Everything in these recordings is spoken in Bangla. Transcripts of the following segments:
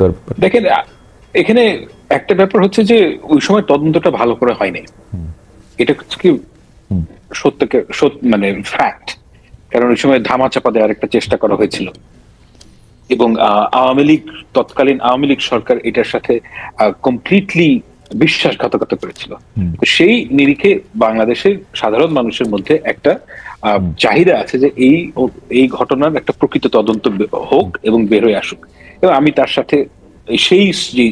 থাকতে পারে? দেখেন, এখানে একটা ব্যাপার হচ্ছে যে ওই সময় তদন্তটা ভালো করে হয়নি, এটা হচ্ছে কি সত্যকে মানে ফ্যাক্ট। কারণ ওই সময় ধামাচাপা দেওয়ার একটা চেষ্টা করা হয়েছিল এবং আওয়ামী লীগ, তৎকালীন আওয়ামী লীগ সরকার এটার সাথে কমপ্লিটলি বিশ্বাসঘাতকতা করেছিল। সেই নিরিখে বাংলাদেশের সাধারণ মানুষের মধ্যে একটা চাহিদা আছে যে এই ঘটনার একটা প্রকৃত তদন্ত হোক এবং বের হয়ে আসুক। এবং আমি তার সাথে সেই যে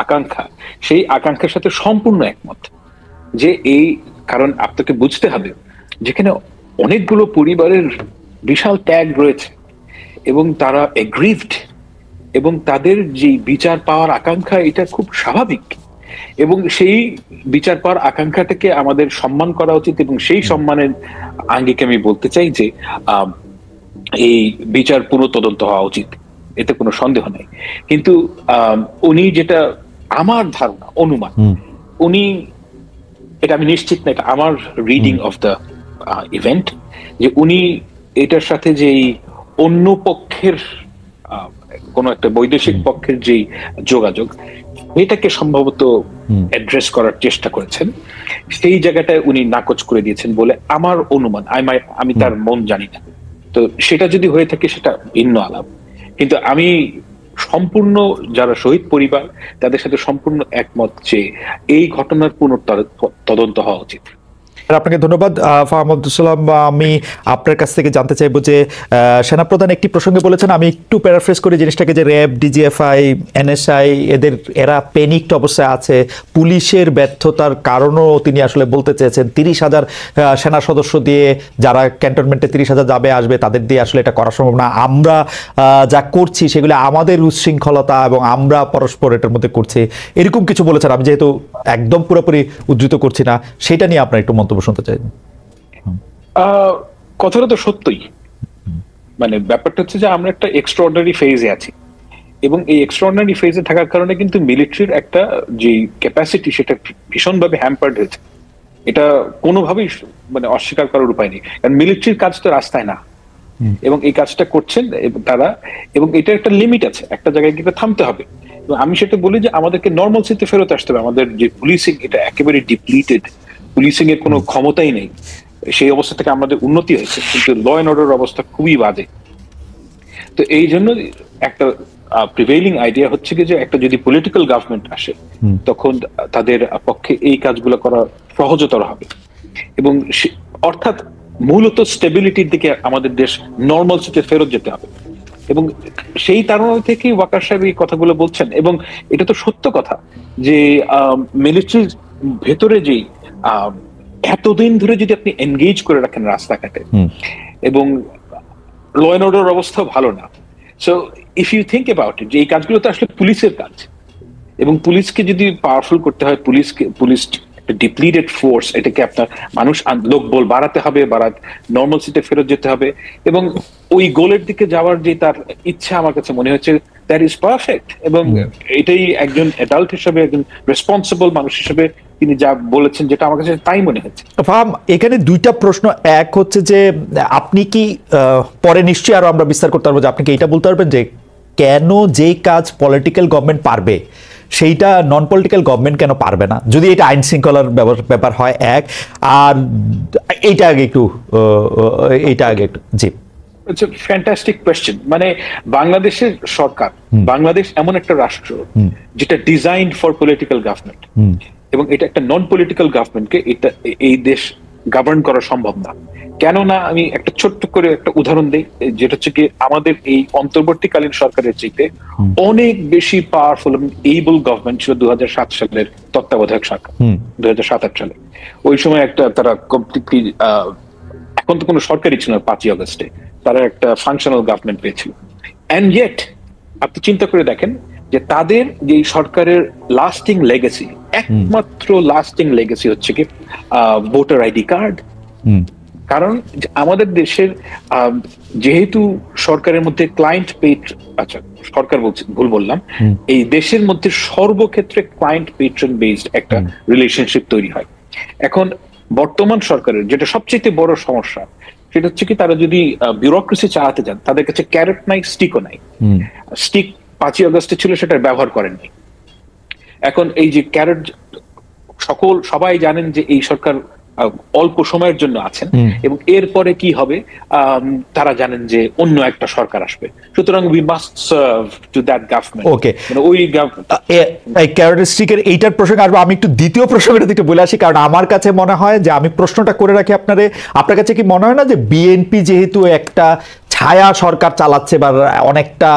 আকাঙ্ক্ষা, সেই আকাঙ্ক্ষার সাথে সম্পূর্ণ একমত যে কারণ আপনাকে বুঝতে হবে যেখানে অনেকগুলো পরিবারের বিশাল ত্যাগ রয়েছে এবং তারা এগ্রিভড এবং তাদের যে বিচার পাওয়ার আকাঙ্ক্ষা, এটা খুব স্বাভাবিক এবং সেই বিচার পাওয়ার আকাঙ্ক্ষাটাকে আমাদের সম্মান করা উচিত। এবং সেই সম্মানের আঙ্গিকে আমি বলতে চাই যে এই বিচার পুরো তদন্ত হওয়া উচিত, এতে কোনো সন্দেহ নাই। কিন্তু উনি যেটা, আমার ধারণা, অনুমান, উনি, এটা আমি নিশ্চিত না, এটা আমার রিডিং অফ দ্য ইভেন্ট, যে উনি এটার সাথে যে অন্য পক্ষের কোন একটা বৈদেশিক পক্ষের যে যোগাযোগ, এটাকে সম্ভবত অ্যাড্রেস করার চেষ্টা করেছেন। সেই জায়গাটায় উনি নাকচ করে দিয়েছেন বলে আমার অনুমান। আমি তার মন জানি না, তো সেটা যদি হয়ে থাকে সেটা ভিন্ন আলাপ। কিন্তু আমি সম্পূর্ণ, যারা শহীদ পরিবার তাদের সাথে সম্পূর্ণ একমত যে এই ঘটনার তদন্ত হওয়া উচিত। আপনাকে ধন্যবাদ ফাহাম আব্দুল সালাম। আমি আপনার কাছ থেকে জানতে চাইবো যে সেনাপ্রধান একটি প্রসঙ্গে বলেছেন, আমি একটু প্যারাফ্রেজ করি জিনিসটাকে, যে র্যাব, ডিজিএফআই, এনএসআই এরা প্যানিকড অবস্থায় আছে, পুলিশের ব্যর্থতার কারণও তিনি আসলে বলতে চেয়েছেন। 30,000 সেনা সদস্য দিয়ে যারা ক্যান্টনমেন্টে 30,000 যাবে আসবে, তাদের দিয়ে আসলে এটা করা সম্ভব না। আমরা যা করছি সেগুলো আমাদের উচ্ছৃঙ্খলতা এবং আমরা পরস্পর এটার মধ্যে করছি, এরকম কিছু বলেছেন। আমি যেহেতু একদম পুরোপুরি উদ্ধৃত করছি না, সেটা নিয়ে আপনার একটু মন্তব্য শুনতে চাই। কথাটা তো সত্যই, মানে ব্যাপারটা হচ্ছে যে আমরা একটা এক্সট্রাঅর্ডিনারি ফেজে আছি এবং এই এক্সট্রাঅর্ডিনারি ফেজে থাকার কারণে কিন্তু মিলিটারির একটা যে ক্যাপাসিটি, সেটা ভীষণভাবে হ্যাম্পার্ড হয়েছে। এটা কোনোভাবেই মানে অস্বীকার করার উপায় নেই, কারণ মিলিটারির কাজ তো রাস্তায় না, এবং এই কাজটা করছেন তারা, এবং এটা একটা লিমিট আছে, একটা জায়গায় গিয়ে থামতে হবে। আমি সেটা বলি যে আমাদেরকে নর্মালসিতে ফেরত আসতে হবে। আমাদের যে পুলিশিং, এটা একেবারে ডিপ্লিটেড, পুলিশিং এর কোনো ক্ষমতাই নেই। সেই অবস্থা থেকে আমাদের উন্নতি হয়েছে, কিন্তু ল অ্যান্ড অর্ডার অবস্থা খুবই বাজে। তো এই জন্য একটা প্রিভেইলিং আইডিয়া হচ্ছে কি যে একটা যদি পলিটিক্যাল গভর্নমেন্ট আসে, তখন তাদের পক্ষে এই কাজগুলো করা সহজতর হবে। এবং অর্থাৎ মূলত স্টেবিলিটির দিকে আমাদের দেশ নর্মালসিতে ফেরত যেতে হবে। এবং সেই কারণ থেকে ওয়াকার সাহেব এই কথাগুলো বলছেন, এবং এটা তো সত্য কথা যে মিলিটারির ভেতরে যে এতদিন ধরে যদি আপনি এনগেজ করে রাখেন রাস্তাঘাটে, এবং ল অ্যান্ড অর্ডার অবস্থা ভালো না, so if you think about it, যে এই কাজগুলো তো আসলে পুলিশের কাজ, এবং পুলিশকে যদি পাওয়ারফুল করতে হয়, পুলিশ ডিপ্লিটেড ফোর্স, এটাকে আপনার লোকবল বাড়াতে হবে, নর্মালসিতে ফেরত যেতে হবে, এবং ওই গোলের দিকে যাওয়ার যে তার ইচ্ছা, আমার কাছে মনে হচ্ছে দ্যাট ইজ পারফেক্ট। এবং এটাই একজন অ্যাডাল্ট হিসেবে, একজন রেসপন্সিবল মানুষ হিসেবে তিনি যা বলেছেন, যেটা আমার কাছে তাই মনে হচ্ছে। ফাহাম, এখানে দুইটা প্রশ্ন। এক হচ্ছে যে আপনি কি পরে নিশ্চয়ই আরো আমরা বিস্তার করতে পারবো, যে আপনি কি এটা বলতে পারবেন যে কেন যেই কাজ পলিটিক্যাল গভর্নমেন্ট পারবে সেইটা নন পলিটিক্যাল গভর্নমেন্ট কেন পারবে না, যদি এটা আইন শৃঙ্খলার ব্যাপার হয়? এক, আর এইটা আগে একটু জি। It's a fantastic question. মানে বাংলাদেশের সরকার, বাংলাদেশ এমন একটা রাষ্ট্র যেটা ডিজাইনড ফর পলিটিক্যাল গভর্নমেন্ট, এবং এটা একটা নন পলিটিক্যাল গভর্নমেন্টকে এই দেশ গভর্ন করা সম্ভব না। কেননা আমি একটা ছোট্ট করে একটা উদাহরণ দিই, যেটা হচ্ছে কি আমাদের এই অন্তর্বর্তীকালীন সরকারের চাইতে অনেক বেশি পাওয়ারফুল এবং এইবল গভর্নমেন্ট ছিল 2007 সালের তত্ত্বাবধায়ক সরকার। 2007-8 সালে ওই সময় একটা তারা কমপ্লিটলি, এখন তো কোনো সরকারই ছিল না 5ই আগস্টে, তারা একটা ফাংশনাল গভর্নমেন্ট পেয়েছিল। এন্ড ইয়েট আপনি চিন্তা করে দেখেন যে তাদের যে সরকারের লাস্টিং লেগেসি, একমাত্র লাস্টিং লেগেসি হচ্ছে কি ভোটার আইডি কার্ড। কারণ আমাদের দেশের যেহেতু সরকারের মধ্যে ক্লায়েন্ট পেড, আচ্ছা সরকার বলছি, ভুল বললাম, এই দেশের মধ্যে সর্বক্ষেত্রে ক্লায়েন্ট পেট্রন বেসড একটা রিলেশনশিপ তৈরি হয়। এখন বর্তমান সরকারের যেটা সবচেয়ে বড় সমস্যা, সেটা হচ্ছে কি তারা যদি বিউরোক্রেসি চালাতে যান, তাদের কাছে ক্যারট নাই, স্টিকও নাই। স্টিক 5ই আগস্টে ছিল সেটার ব্যবহার করেননি। এখন এই যে ক্যারেট, সবাই জানেন যে এই সরকার অল্প সময়ের জন্য আছেন এবং এরপরে কি হবে তারা জানেন যে অন্য একটা সরকার আসবে, সুতরাং we must serve to that government. Okay, ওই ক্যারেক্টারিস্টিকের এইটার প্রসঙ্গে আসবো। আমি একটু দ্বিতীয় প্রসঙ্গটা একটু বলে আসি, কারণ আমার কাছে মনে হয় যে আমি প্রশ্নটা করে রাখি আপনার কাছে কি মনে হয় না যে বিএনপি যেহেতু একটা ছায়া সরকার চালাচ্ছে বা অনেকটা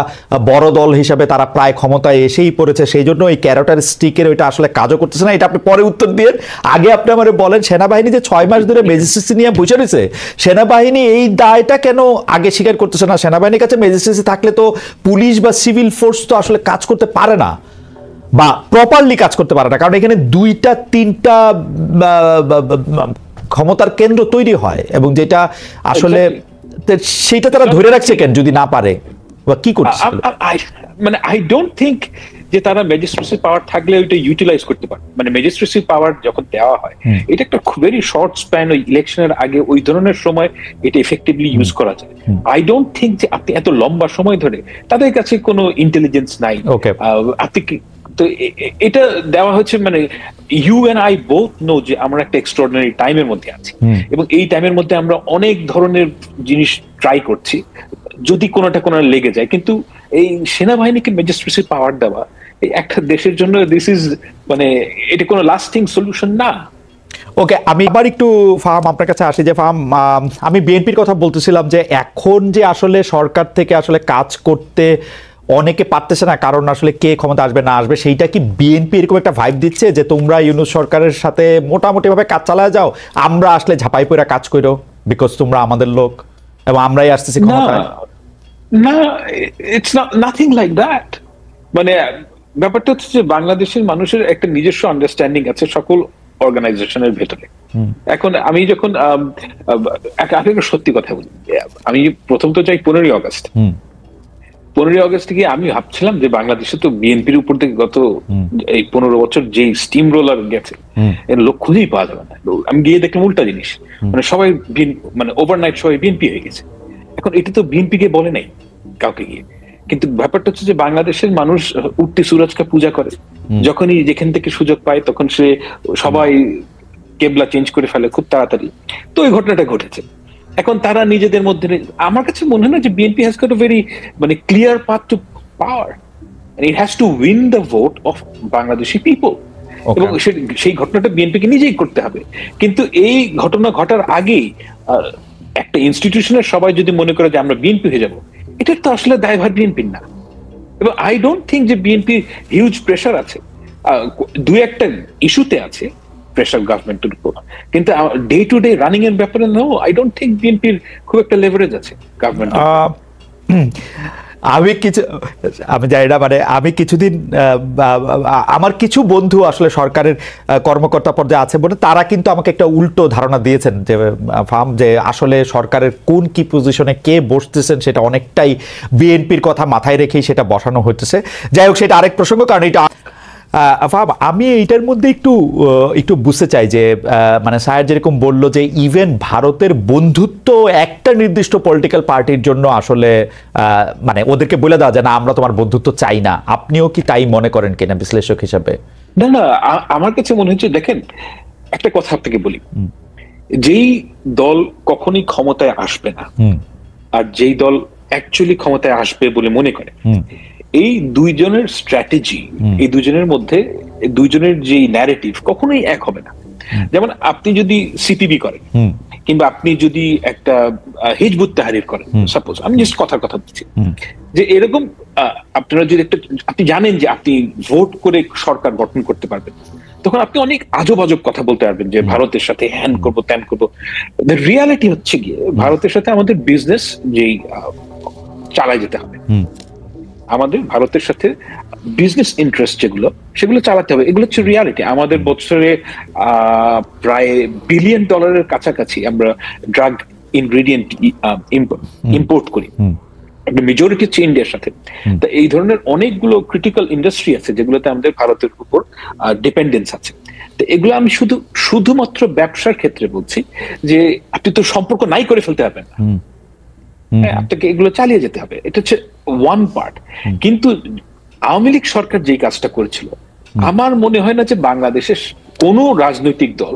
বড় দল হিসাবে তারা প্রায় ক্ষমতায় এসেই পড়েছে, সেই জন্য এই ক্যারেক্টারিস্টিকের ওইটা আসলে কাজও করতেছে না? এটা আপনি পরে উত্তর দিয়ে আগে আপনি আমার বলেন, সেনাবাহিনী যে 6 মাস ধরে ম্যাজিস্ট্রেসি নিয়ে বসে রয়েছে, সেনাবাহিনী এই দায়টা কেন আগে স্বীকার করতেছে না? সেনাবাহিনীর কাছে ম্যাজিস্ট্রেসি থাকলে তো পুলিশ বা সিভিল ফোর্স তো আসলে কাজ করতে পারে না বা প্রপারলি কাজ করতে পারে না, কারণ এখানে 2-3টা ক্ষমতার কেন্দ্র তৈরি হয় এবং যেটা আসলে সেইটা তারা ধরে রাখছে কেন যদি না পারে, বা কি করছে? মানে আই ডোন্ট থিংক যে তারা ম্যাজিস্ট্রেসি পাওয়ার থাকলে ওইটা ইউটিলাইজ করতে পারে। মানে ম্যাজিস্ট্রেসি পাওয়ার যখন দেওয়া হয় এটা একটা ভেরি শর্ট স্প্যান, ওই ইলেকশনের আগে ওই ধরনের সময় এটা এফেক্টিভলি ইউজ করা যায়। আই ডোন্ট থিংক যে আপনি এত লম্বা সময় ধরে, তাদের কাছে কোনো ইন্টেলিজেন্স নাই, আপনি তো এটা দেওয়া হচ্ছে। মানে you and I both know যে আমরা একটা এক্সট্রাঅর্ডিনারি টাইমের মধ্যে আছি এবং এই টাইমের মধ্যে আমরা অনেক ধরনের জিনিস ট্রাই করছি যদি কোনোটা লেগে যায়। কিন্তু এই সেনাবাহিনীকে ম্যাজিস্ট্রেসি পাওয়ার দেওয়া এই একটা দেশের জন্য দিস ইজ মানে এটা কোনো লাস্টিং সলিউশন না। ওকে, আমি আবার একটু ফাহাম আপনার কাছে আসি। যে ফাহাম, আমি বিএনপির কথা বলতেছিলাম যে এখন যে আসলে সরকার থেকে আসলে কাজ করতে অনেকে পারতেছে না, কারণ আসলে কে ক্ষমতা আসবে না আসবে, সেইটা কি বিএনপি এরকম একটা ভাইব দিচ্ছে যে তোমরা ইউনূস সরকারের সাথে মোটামুটি ভাবে কাজ চালায় যাও, আমরা আসলে ঝাঁপাই পড়ে কাজ করো বিকজ তোমরা আমাদের লোক এবং আমরাই আসতেছি ক্ষমতায়? না, ইটস নাথিং লাইক দ্যাট। মানে ব্যাপারটা হচ্ছে যে বাংলাদেশের মানুষের একটা নিজস্ব আন্ডারস্ট্যান্ডিং আছে সকল অর্গানাইজেশনের ভেতরে। এখন আমি যখন সত্যি কথা বলি, আমি প্রথম তো চাই 15ই আগস্ট। 15ই আগস্ট থেকে আমি ভাবছিলাম যে বাংলাদেশে তো বিএনপির উপর থেকে গত এই 15 বছর যে স্টিম রোলার গেছে এর লোক খুঁজেই পাওয়া যাবে না। আমি গিয়ে দেখলাম উল্টা জিনিস, মানে সবাই মানে ওভারনাইট সবাই বিএনপি হয়ে গেছে। এখন এটা তো বিএনপি কে বলে নাই কাউকে গিয়ে, কিন্তু ব্যাপারটা হচ্ছে যে বাংলাদেশের মানুষ উঠতি সুরজকে পূজা করে, যখনই যেখান থেকে সুযোগ পায় তখন সে সবাই কেবলা চেঞ্জ করে ফেলে খুব তাড়াতাড়ি। তো ওই ঘটনাটা ঘটেছে। এখন তারা নিজেদের মধ্যে, আমার কাছে মনে হয় না যে BNP has got a very মানে clear path to power, it has to win the vote of Bangladeshi people, এবং সেই ঘটনাটা বিএনপিকে নিজেই করতে হবে। কিন্তু এই ঘটনা ঘটার আগেই একটা ইনস্টিটিউশনের সবাই যদি মনে করে যে আমরা বিএনপি হয়ে যাব, এটার তো আসলে দায়ভার বিএনপির না। এবং আই ডোন্ট থিঙ্ক যে বিএনপির হিউজ প্রেশার আছে, 2-1টা ইস্যুতে আছে প্রেশার গভর্নমেন্টের উপর, কিন্তু ডে টু ডে রানিং এর ব্যাপারে নো, আই ডোন্ট থিঙ্ক বিএনপির খুব একটা লেভারেজ আছে গভর্নমেন্ট। আমি জানি না, মানে আমি কিছুদিন আমার কিছু বন্ধু আসলে সরকারের কর্মকর্তা পর্যায়ে আছে বলে তারা কিন্তু আমাকে একটা উল্টো ধারণা দিয়েছেন যে ফার্ম, যে আসলে সরকারের কোন কি পজিশনে কে বসতেছেন সেটা অনেকটাই বিএনপির কথা মাথায় রেখেই সেটা বসানো হইতেছে। যাই হোক, সেটা আরেক প্রসঙ্গ, কারণ এটা আমি এইটার মধ্যে একটু বুঝতে চাই যে মানে স্যার যেরকম বললো যে ইভেন ভারতের বন্ধুত্ব একটা নির্দিষ্ট পলিটিক্যাল পার্টির জন্য আসলে মানে ওদেরকে বলে দেওয়া যায় না আমরা তোমার বন্ধুত্ব চাই না, আপনিও কি তাই মনে করেন কিনা বিশ্লেষক হিসাবে? না, আমার কাছে মনে হচ্ছে, দেখেন একটা কথা আপনাকে বলি, যেই দল কখনই ক্ষমতায় আসবে না আর যেই দল অ্যাকচুয়ালি ক্ষমতায় আসবে বলে মনে করে, এই দুইজনের স্ট্র্যাটেজি, এই দুজনের মধ্যে দুইজনের যে ন্যারেটিভ কখনোই এক হবে না। যেমন আপনি যদি সিপিবি করেন কিংবা আপনি যদি একটা হিজবুত তাহরির করেন, সাপোজ আমি জাস্ট কথার কথা বলছি, যে এরকম আপনারা যদি আপনি জানেন যে আপনি ভোট করে সরকার গঠন করতে পারবেন, তখন আপনি অনেক আজব আজব কথা বলতে পারবেন যে ভারতের সাথে হ্যান করবো ত্যান করবো। রিয়ালিটি হচ্ছে গিয়ে ভারতের সাথে আমাদের বিজনেস যেই চালায় যেতে হবে, আমাদের ভারতের সাথে বিজনেস ইন্টারেস্ট সেগুলো চালাতে হবে, এগুলো হচ্ছে রিয়ালিটি। আমাদের বছরে প্রায় $1 বিলিয়ন কাছাকাছি আমরা ড্রাগ ইনগ্রেডিয়েন্ট ইম্পোর্ট করি, একটা মেজরিটি হচ্ছে ইন্ডিয়ার সাথে। তো এই ধরনের অনেকগুলো ক্রিটিক্যাল ইন্ডাস্ট্রি আছে যেগুলোতে আমাদের ভারতের উপর ডিপেন্ডেন্স আছে। তো এগুলো আমি শুধুমাত্র ব্যবসার ক্ষেত্রে বলছি যে আপনি তো সম্পর্ক নাই করে ফেলতে পারবেন না, আপনাকে এগুলো চালিয়ে যেতে হবে, এটা হচ্ছে ওয়ান পার্ট। কিন্তু আওয়ামী লীগ সরকার যেই কাজটা করেছিল, আমার মনে হয় না যে বাংলাদেশের কোন রাজনৈতিক দল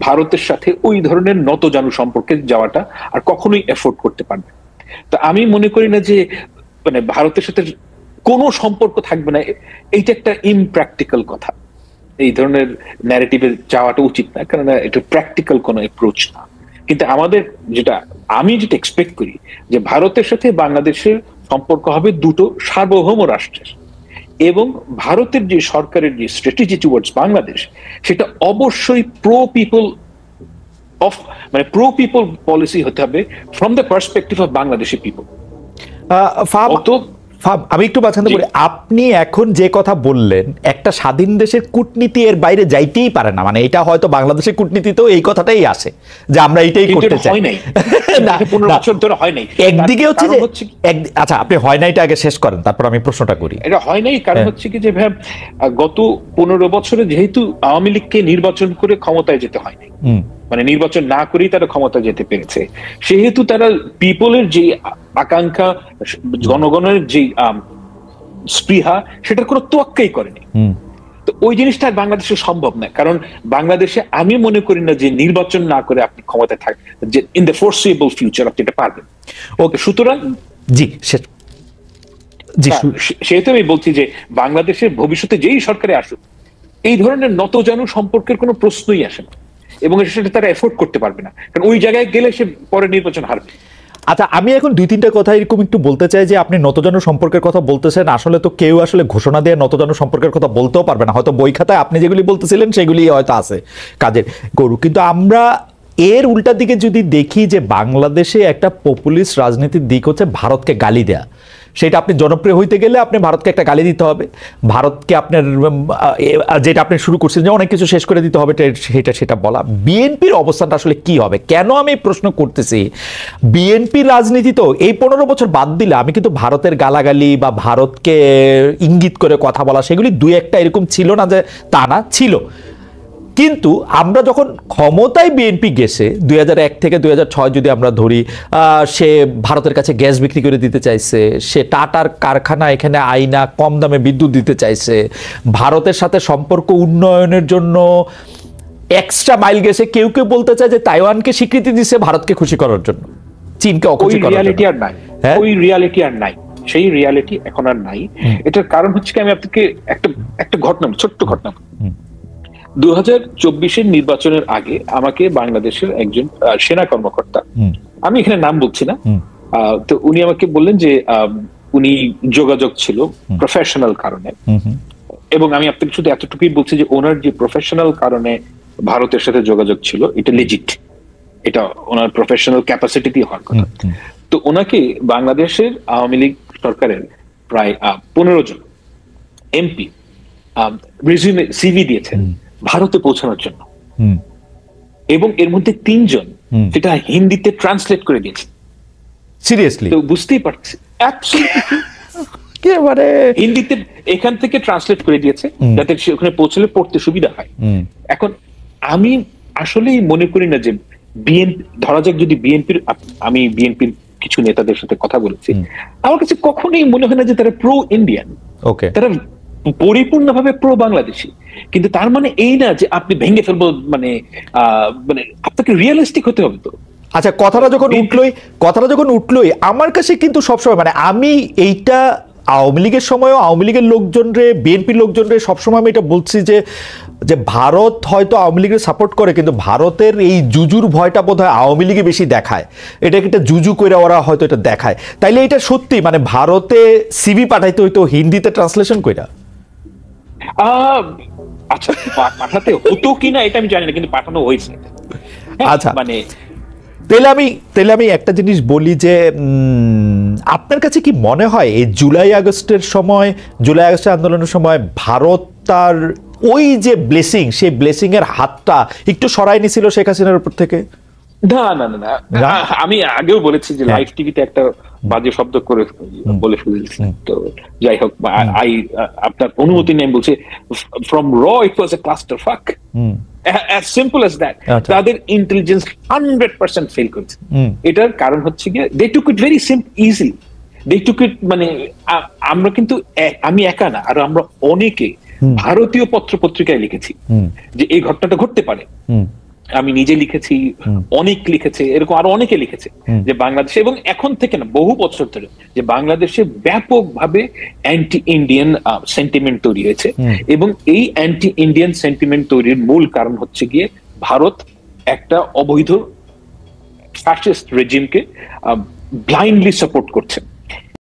ভারতের সাথে ওই ধরনের নতজানু সম্পর্কে যাওয়াটা আর কখনোই এফোর্ড করতে পারবে। তো আমি মনে করি না যে মানে ভারতের সাথে কোনো সম্পর্ক থাকবে না, এইটা একটা ইমপ্র্যাকটিক্যাল কথা। এই ধরনের ন্যারেটিভে যাওয়াটা উচিত না, কারণ এটা প্র্যাকটিক্যাল কোনো অ্যাপ্রোচ না। কিন্তু আমাদের আমি যেটা এক্সপেক্ট করি যে ভারতের সাথে বাংলাদেশের সম্পর্ক হবে দুটো সার্বভৌম রাষ্ট্রের, এবং ভারতের যে সরকারের যে স্ট্র্যাটেজি টুয়ার্ডস বাংলাদেশ, সেটা অবশ্যই প্রো পিপল পলিসি হতে হবে from the perspective of Bangladeshi people. আমি একটু বাছাতে বলি, আপনি এখন যে কথা বললেন, একটা স্বাধীন দেশের কূটনীতি এর বাইরে যাইতেই পারে না, মানে এটা হয়তো বাংলাদেশের কূটনীতিতেও এই কথাটাই আসে যে আমরা এইটাই করতে চাই। একদিকে হচ্ছে যে আচ্ছা, আপনি হয় না এটা আগে শেষ করেন, তারপর আমি প্রশ্নটা করি। এটা হয় নাই কারণ হচ্ছে কি যে গত 15 বছরে যেহেতু আওয়ামী লীগকে নির্বাচন করে ক্ষমতায় যেতে হয়নি, মানে নির্বাচন না করেই তারা ক্ষমতা যেতে পেরেছে, সেহেতু তারা পিপলের যে আকাঙ্ক্ষা, জনগণের যে স্পৃহা, সেটার কোনো তোয়াক্কাই করেনি। তো ওই জিনিসটা বাংলাদেশে সম্ভব না, কারণ বাংলাদেশে আমি মনে করি না যে নির্বাচন না করে আপনি ক্ষমতায় থাকবেন, যে ইন দ্য ফোরসিবল ফিউচার আপনি এটা পারবেন। ওকে, সুতরাং সেহেতু আমি বলছি যে বাংলাদেশের ভবিষ্যতে যেই সরকারে আসুক, এই ধরনের নতজানু সম্পর্কের কোনো প্রশ্নই আসে না, এবং সেটা তারা এফোর্ড করতে পারবে না, কারণ ওই জায়গায় গেলে সে পরে নির্বাচন হারবে। আচ্ছা, আমি এখন 2-3টা কথা এরকম একটু বলতে চাই যে আপনি নতজানু সম্পর্কের কথা বলতেছেন, আসলে তো কেউ আসলে ঘোষণা দিয়ে নতজানু সম্পর্কের কথা বলতেও পারবে না, হয়তো বই খাতায় আপনি যেগুলি বলতেছিলেন সেগুলি হয়তো আছে কাজের গরু। কিন্তু আমরা এর উল্টা দিকে যদি দেখি যে বাংলাদেশে একটা পপুলিস্ট রাজনীতির দিক হচ্ছে ভারতকে গালি দেয়া। সেটা আপনি জনপ্রিয় হইতে গেলে আপনি ভারতকে একটা গালি দিতে হবে, ভারতকে আপনার যেটা আপনি শুরু করছেন যে অনেক কিছু শেষ করে দিতে হবে, সেটা বলা। বিএনপির অবস্থানটা আসলে কি হবে? কেন আমি প্রশ্ন করতেছি, বিএনপির রাজনীতি তো এই 15 বছর বাদ দিলে আমি কিন্তু ভারতের গালাগালি বা ভারতকে ইঙ্গিত করে কথা বলা সেগুলি 2-1টা এরকম ছিল না যে তা না, ছিল। কিন্তু আমরা যখন ক্ষমতায় বিএনপি গেছে 2001 থেকে 2006 যদি আমরা ধরি, সে ভারতের কাছে গ্যাস বিক্রি করে দিতে চাইছে, সে টাটার কারখানা এখানে আইনা কম দামে বিদ্যুৎ দিতে চাইছে, ভারতের সাথে সম্পর্ক উন্নয়নের জন্য এক্সট্রা মাইল গেছে। কেউ কেউ বলতে চায় যে তাইওয়ানকে স্বীকৃতি দিছে ভারতকে খুশি করার জন্য, চীনকে অখুশি করার জন্য। ওই রিয়ালিটি আর নাই, সেই রিয়ালিটি এখন আর নাই। এটার কারণ হচ্ছে কি, আমি আপনাকে একটা ঘটনা, ছোট্ট ঘটনা। 2024-এর নির্বাচনের আগে আমাকে বাংলাদেশের একজন সেনা কর্মকর্তা, আমি এখানে নাম বলছি না, তো উনি আমাকে বললেন যে উনি যোগাযোগ ছিল প্রফেশনাল কারণে, এবং আমি আপনাকে শুধু এতটুকুই বলছি যে ওনার যে প্রফেশনাল কারণে ভারতের সাথে যোগাযোগ ছিল এটা লিজিট, এটা ওনার প্রফেশনাল ক্যাপাসিটি দিয়ে হওয়ার কথা। তো ওনাকে বাংলাদেশের আওয়ামী লীগ সরকারের প্রায় 15 জন এমপি রিজিউমে সিভি দিয়েছেন ভারতে পৌঁছানোর জন্য, এবং এর মধ্যে 3 জন সেটা হিন্দিতে ট্রান্সলেট করে দিয়েছে। সিরিয়াসলি? তো বুঝতেই পারছি, হিন্দিতে এখান থেকে ট্রান্সলেট করে দিয়েছে যাতে ওখানে পৌঁছলে পড়তে সুবিধা হয়। এখন আমি আসলেই মনে করি না যে বিএনপি, ধরা যাক যদি বিএনপির, আমি বিএনপির কিছু নেতাদের সাথে কথা বলেছি, আমার কাছে কখনোই মনে হয় না যে তারা প্রো ইন্ডিয়ান, তারা পরিপূর্ণভাবে প্রো বাংলাদেশি। কিন্তু তার মানে এই না যে আপনি ভেঙে ফেলবো, মানে আপনাকে রিয়েলিস্টিক হতে হবে। তো আচ্ছা, কথাটা যখন উঠলোই আমার কাছে কিন্তু সবসময়, মানে আমি এইটা আওয়ামী লীগের সময়ও আওয়ামী লীগের লোকজনরে, বিএনপির লোকজনরে সবসময় আমি এটা বলছি যে ভারত হয়তো আওয়ামী লীগের সাপোর্ট করে, কিন্তু ভারতের এই জুজুর ভয়টা বোধহয় আওয়ামী লীগে বেশি দেখায়, এটাকে একটা জুজু করে ওরা হয়তো এটা দেখায়। তাইলে এটা সত্যি, মানে ভারতে সিভি পাঠাইতে হইতো হিন্দিতে ট্রান্সলেশন কইরা? আচ্ছা, পাঠাতে হতো কিনা এটা আমি জানি না, কিন্তু পাঠানো হয়েছে। আচ্ছা, মানে তাহলে আমি একটা জিনিস বলি যে আপনার কাছে কি মনে হয় এই জুলাই আগস্টের আন্দোলনের সময় ভারত তার ওই যে ব্লেসিং, সেই ব্লেসিং এর হাতটা একটু সরাই নিছিল শেখ হাসিনার উপর থেকে? না, আমি আগেও বলেছি যে লাইভ টিভিতে একটা বাজে শব্দ করে বলে ফেলেছি, তো যাই হোক, আপনার অনুমতি নেই বলছে, ফ্রম র ইট ওয়াজ এ ক্লাস্টার ফাক, as simple as that. তাদের ইন্টেলিজেন্স 100% ফেল করেছে। এটার কারণ হচ্ছে গিয়ে they took it very easily. they took it, মানে আমরা কিন্তু আমি একা না, আর আমরা অনেকে ভারতীয় পত্র পত্রিকায় লিখেছি যে এই ঘটনাটা ঘটতে পারে। আমি নিজে লিখেছি, অনেক লিখেছে, এরকম আরো অনেকে লিখেছে যে বাংলাদেশে, এবং এখন থেকে না বহু বছর ধরে, যে বাংলাদেশে ব্যাপকভাবে অ্যান্টি ইন্ডিয়ান সেন্টিমেন্ট তৈরি হয়েছে, এবং এই অ্যান্টি ইন্ডিয়ান সেন্টিমেন্ট তৈরির মূল কারণ হচ্ছে গিয়ে ভারত একটা অবৈধ ফ্যাসিস্ট রেজিমকে ব্লাইন্ডলি সাপোর্ট করছে।